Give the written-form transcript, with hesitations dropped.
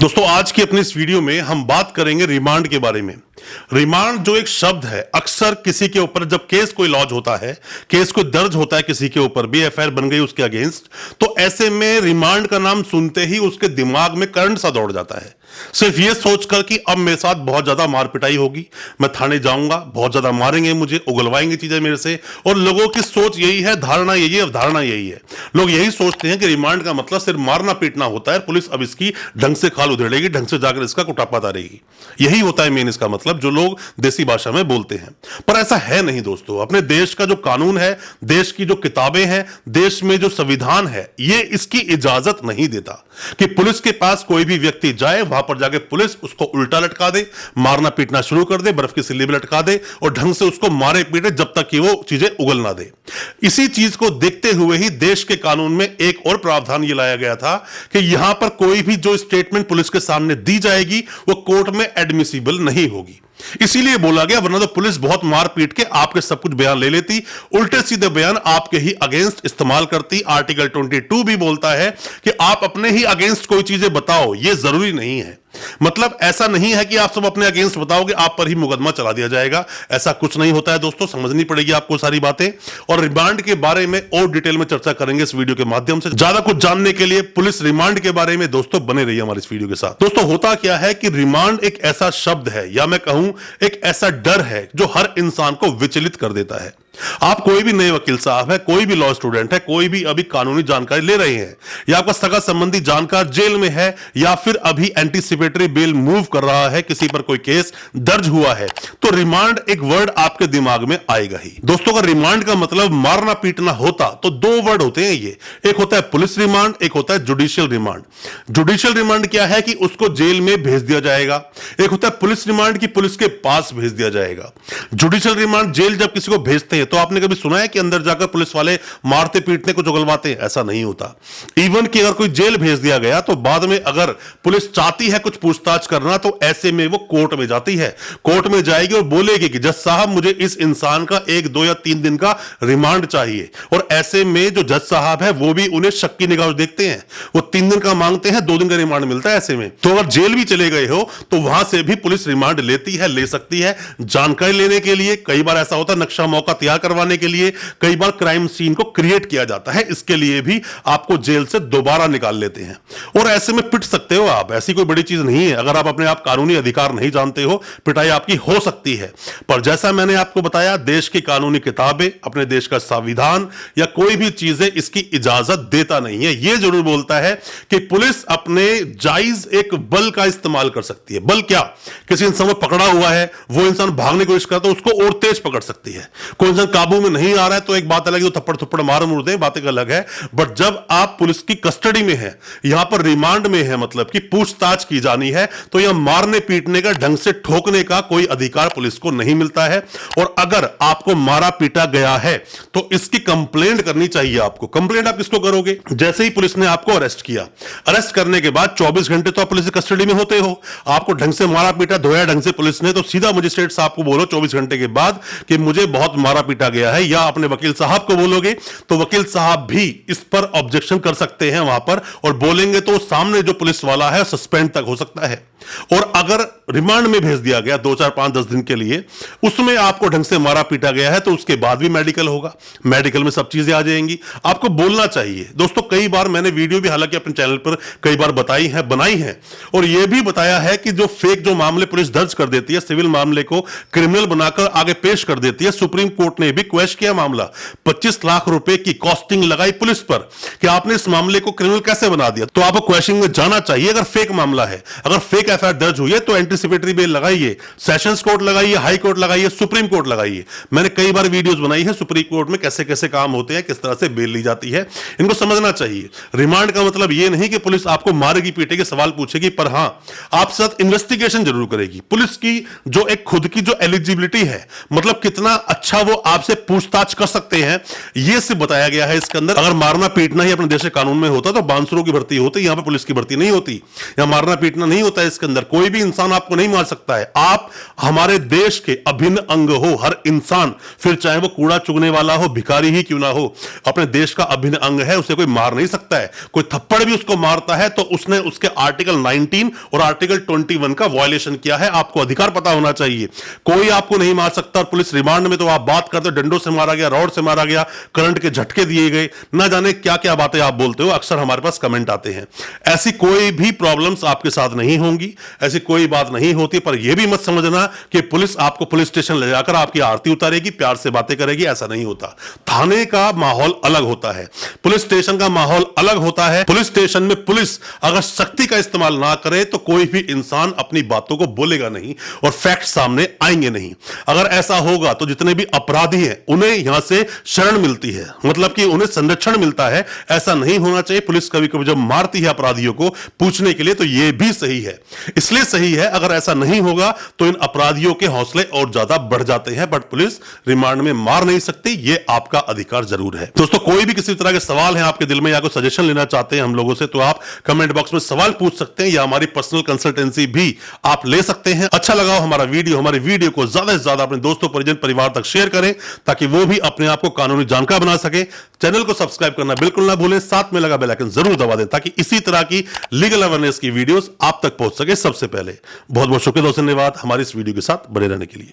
दोस्तों आज की अपनी इस वीडियो में हम बात करेंगे रिमांड के बारे में। रिमांड जो एक शब्द है, अक्सर किसी के ऊपर जब केस कोई लॉन्च होता है, केस कोई दर्ज होता है किसी के ऊपर भी, एफआईआर बन गई उसके अगेंस्ट, तो ऐसे में रिमांड का नाम सुनते ही उसके दिमाग में करंट सा दौड़ जाता है, सिर्फ ये सोचकर कि अब मेरे साथ बहुत ज्यादा मार पिटाई होगी, मैं थाने जाऊंगा, बहुत ज्यादा मारेंगे मुझे, उगलवाएंगे चीजें मेरे से। और लोगों की सोच यही है, धारणा यही है, अवधारणा यही है। लोग यही सोचते हैं कि रिमांड का मतलब सिर्फ मारना पीटना होता है, पुलिस अब इसकी ढंग से खाल उधेड़ेगी, ढंग से जाकर इसका कुटापा तारेगी। यही होता है मेन इसका मतलब, जो लोग देसी भाषा में बोलते हैं। पर ऐसा है नहीं दोस्तों। अपने देश का जो कानून है, देश की जो किताबें हैं, देश में जो संविधान है, ये इसकी इजाजत नहीं देता कि पुलिस के पास कोई भी व्यक्ति जाए, वहां पर जाके पुलिस उसको उल्टा लटका दे, मारना पीटना शुरू कर दे, बर्फ की सिल्ली में लटका दे और ढंग से उसको मारे पीटे जब तक कि वो चीजें उगल ना दे। इसी चीज को देखते हुए ही देश के कानून में एक और प्रावधान ये लाया गया था कि यहां पर कोई भी जो स्टेटमेंट पुलिस के सामने दी जाएगी वो कोर्ट में एडमिसिबल नहीं होगी। इसीलिए बोला गया, वरना तो पुलिस बहुत मार पीट के आपके सब कुछ बयान ले लेती, उल्टे सीधे बयान आपके ही अगेंस्ट इस्तेमाल करती। आर्टिकल 22 भी बोलता है कि आप अपने ही अगेंस्ट कोई चीजें बताओ, यह जरूरी नहीं है। मतलब ऐसा नहीं है कि आप सब अपने अगेंस्ट बताओगे आप पर ही मुकदमा चला दिया जाएगा, ऐसा कुछ नहीं होता है दोस्तों। समझनी पड़ेगी आपको सारी बातें, और रिमांड के बारे में और डिटेल में चर्चा करेंगे इस वीडियो के माध्यम से। ज्यादा कुछ जानने के लिए पुलिस रिमांड के बारे में दोस्तों बने रहिए हमारे इस वीडियो के साथ। दोस्तों होता क्या है कि रिमांड एक ऐसा शब्द है, या मैं कहूं एक ऐसा डर है, जो हर इंसान को विचलित कर देता है। आप कोई भी नए वकील साहब है, कोई भी लॉ स्टूडेंट है, कोई भी अभी कानूनी जानकारी ले रहे हैं, या आपका सगा संबंधी जानकार जेल में है, या फिर अभी एंटीसिपेटरी बेल मूव कर रहा है, किसी पर कोई केस दर्ज हुआ है, तो रिमांड एक वर्ड आपके दिमाग में आएगा ही। दोस्तों अगर रिमांड का मतलब मारना पीटना होता तो दो वर्ड होते हैं ये, एक होता है पुलिस रिमांड, एक होता है जुडिशियल रिमांड। जुडिशियल रिमांड क्या है कि उसको जेल में भेज दिया जाएगा, एक होता है पुलिस रिमांड की पुलिस के पास भेज दिया जाएगा। जुडिशियल रिमांड जेल जब किसी को भेजते हैं तो आपने कभी सुना है कि अंदर जाकर पुलिस वाले मारते पीटने कुछ उगलवाते हैं? ऐसा नहीं होता। इवन कि अगर कोई जेल भेज दिया गया तो बाद में अगर पुलिस चाहती है कुछ पूछताछ करना तो ऐसे में वो कोर्ट में जाती है, कोर्ट में जाएगी और बोलेगी कि जज साहब मुझे इस इंसान का 1, 2 या 3 दिन का रिमांड चाहिए। और ऐसे में जो जज साहब है वो भी उन्हें शक की निगाह देखते हैं, वो 3 दिन का मांगते हैं, 2 दिन का रिमांड मिलता है। ऐसे में तो अगर जेल भी चले गए हो तो वहां से भी पुलिस रिमांड लेती है, ले सकती है, जानकारी लेने के लिए। कई बार ऐसा होता है नक्शा मौका तैयार करवाने के लिए, कई बार क्राइम सीन को क्रिएट किया जाता है, इसके लिए भी आपको जेल से दोबारा निकाल लेते हैं। और ऐसे में पिट सकते हो आप, ऐसी कोई बड़ी चीज नहीं है। अगर आप अपने आप कानूनी अधिकार नहीं जानते हो, पिटाई आपकी हो सकती है। पर जैसा मैंने आपको बताया, देश की कानूनी किताबें, अपने देश का संविधान या कोई भी चीजें इसकी इजाजत देता नहीं है। यह जरूर बोलता है कि पुलिस अपने जायज एक बल का इस्तेमाल कर सकती है। बल क्या? किसी इंसान को पकड़ा हुआ है, वो इंसान भागने की कोशिश करता है, उसको और तेज पकड़ सकती है। कोई इंसान काबू में नहीं आ रहा है तो एक बात अलग है, थप्पड़ थप्पड़ मार मुड़ दे, बातें अलग है। बट जब आप पुलिस की कस्टडी में है, यहां पर रिमांड में है, मतलब कि पूछताछ की जानी है, तो यह मारने पीटने का, ढंग से ठोकने का कोई अधिकार पुलिस को नहीं मिलता है। और अगर आपको मारा पीटा गया है तो इसकी कंप्लेंट करनी चाहिए आपको। कंप्लेंट आप किसको करोगे? जैसे ही पुलिस ने आपको अरेस्ट किया, अरेस्ट करने के बाद 24 घंटे तो आप पुलिस की कस्टडी में होते हो। आपको ढंग से मारा पीटा, धोया ढंग से पुलिस ने, तो सीधा मजिस्ट्रेट साहब को बोलो 24 घंटे के बाद कि मुझे बहुत मारा पीटा गया है, या अपने वकील साहब को बोलोगे तो वकील साहब भी इस पर ऑब्जेक्शन कर सकते हैं वहां पर, और बोलेंगे तो सामने जो पुलिस वाला है सस्पेंड तक हो सकता है। और अगर रिमांड में भेज दिया गया 2, 4, 5, 10 दिन के लिए, उसमें आपको ढंग से मारा पीटा गया है, तो उसके बाद भी मेडिकल होगा, मेडिकल में सब चीजें आ जाएंगी। आपको बोलना चाहिए दोस्तों। कई बार मैंने वीडियो भी हालांकि अपने चैनल पर कई बार बताई है, बनाई है, और यह भी बताया है कि जो फेक जो मामले पुलिस दर्ज कर देती है, सिविल मामले को क्रिमिनल बनाकर आगे पेश कर देती है। सुप्रीम कोर्ट ने भी क्वेश्चन किया मामला, 25 लाख रुपए की कॉस्टिंग लगाई पुलिस पर कि आपने इस मामले को क्रिमिनल कैसे बना दिया। तो आपको क्वेश्चन में जाना चाहिए। अगर फेक मामला है, अगर फेक एफआईआर दर्ज हुई है तो एंटीसिपेटरी बेल लगाइए, सेशंस कोर्ट लगाइए, हाई कोर्ट लगाइए, सुप्रीम कोर्ट लगाइए। मैंने कई बार वीडियोस बनाई है सुप्रीम कोर्ट में कैसे कैसे काम होते हैं, किस तरह से बेल ली जाती है, इनको समझना चाहिए। रिमांड का मतलब यह नहीं कि पुलिस आपको मारेगी पीटेगी, सवाल पूछेगी, पर हां आपके साथ इन्वेस्टिगेशन जरूर करेगी। पुलिस की जो एक खुद की जो एलिजिबिलिटी है, मतलब कितना अच्छा वो आपसे पूछताछ कर सकते हैं, यह सिर्फ बताया गया है इसके अंदर। अगर मारना पीटना ही अपने देश के कानून में होता तो बांसुरों की भर्ती होती, यहां पर पुलिस की भर्ती नहीं होती। यहां मारना पीटना नहीं होता है इसके अंदर। कोई भी इंसान आपको नहीं मार सकता है। आप हमारे देश के अभिन्न अंग हो। हर इंसान, फिर चाहे वो कूड़ा चुगने वाला हो, भिखारी ही क्यों ना हो, अपने देश का अभिन्न अंग है, उसे कोई मार नहीं सकता है। कोई थप्पड़ भी उसको मारता है तो उसने उसके आर्टिकल 19 और आर्टिकल 21 का वायलेशन किया है। आपको अधिकार पता होना चाहिए। कोई आपको नहीं मार सकता। और पुलिस रिमांड में तो आप बात करते हो डंडों से मारा गया, रॉड से मारा गया, करंट के झटके दिए गए, ना जाने क्या क्या बातें आप बोलते हो। अक्सर हमारे पास कमेंट आते हैं। ऐसी कोई भी प्रॉब्लम्स आपके साथ नहीं होंगी, ऐसी कोई बात नहीं होती। पर यह भी मत समझना कि पुलिस आपको पुलिस स्टेशन ले जाकर आपकी आरती उतारेगी, प्यार से बातें करेगी, ऐसा नहीं होता। थाने का माहौल अलग होता है, पुलिस स्टेशन का माहौल अलग होता है। पुलिस स्टेशन में पुलिस अगर शक्ति का इस्तेमाल ना करे तो कोई भी इंसान अपनी बातों को बोलेगा नहीं और फैक्ट सामने आएंगे नहीं। अगर ऐसा होगा तो जितने भी अपराधी हैं उन्हें यहां से शरण मिलती है, मतलब कि उन्हें संरक्षण मिलता है। ऐसा नहीं होना चाहिए। पुलिस कभी कभी जब मारती है अपराधियों को पूछने के लिए तो यह भी सही है, इसलिए सही है। अगर ऐसा नहीं होगा तो इन अपराधियों के हौसले और ज्यादा बढ़ जाते हैं। बट पुलिस रिमांड में मार नहीं सकती, यह आपका अधिकार जरूर है। दोस्तों, कोई भी किसी तरह के सवाल है आपके दिल में या कोई सजेशन लेना चाहते हैं हम लोगों से, तो आप कमेंट बॉक्स में सवाल पूछ सकते हैं या हमारी पर्सनल कंसल्टेंसी भी आप ले सकते हैं। अच्छा लगा हो हमारा वीडियो, हमारे वीडियो को ज्यादा से ज्यादा अपने दोस्तों, परिजन, परिवार तक शेयर करें ताकि वो भी अपने आप को कानूनी जानकार बना सके। चैनल को सब्सक्राइब करना बिल्कुल ना भूलें, साथ में लगा बेल आइकन जरूर दबा दें ताकि इसी तरह की लीगल अवेयरनेस की वीडियोस आप तक पहुंच सके सबसे पहले। बहुत बहुत शुक्रिया दोस्तों, धन्यवाद हमारे इस वीडियो के साथ बने रहने के लिए।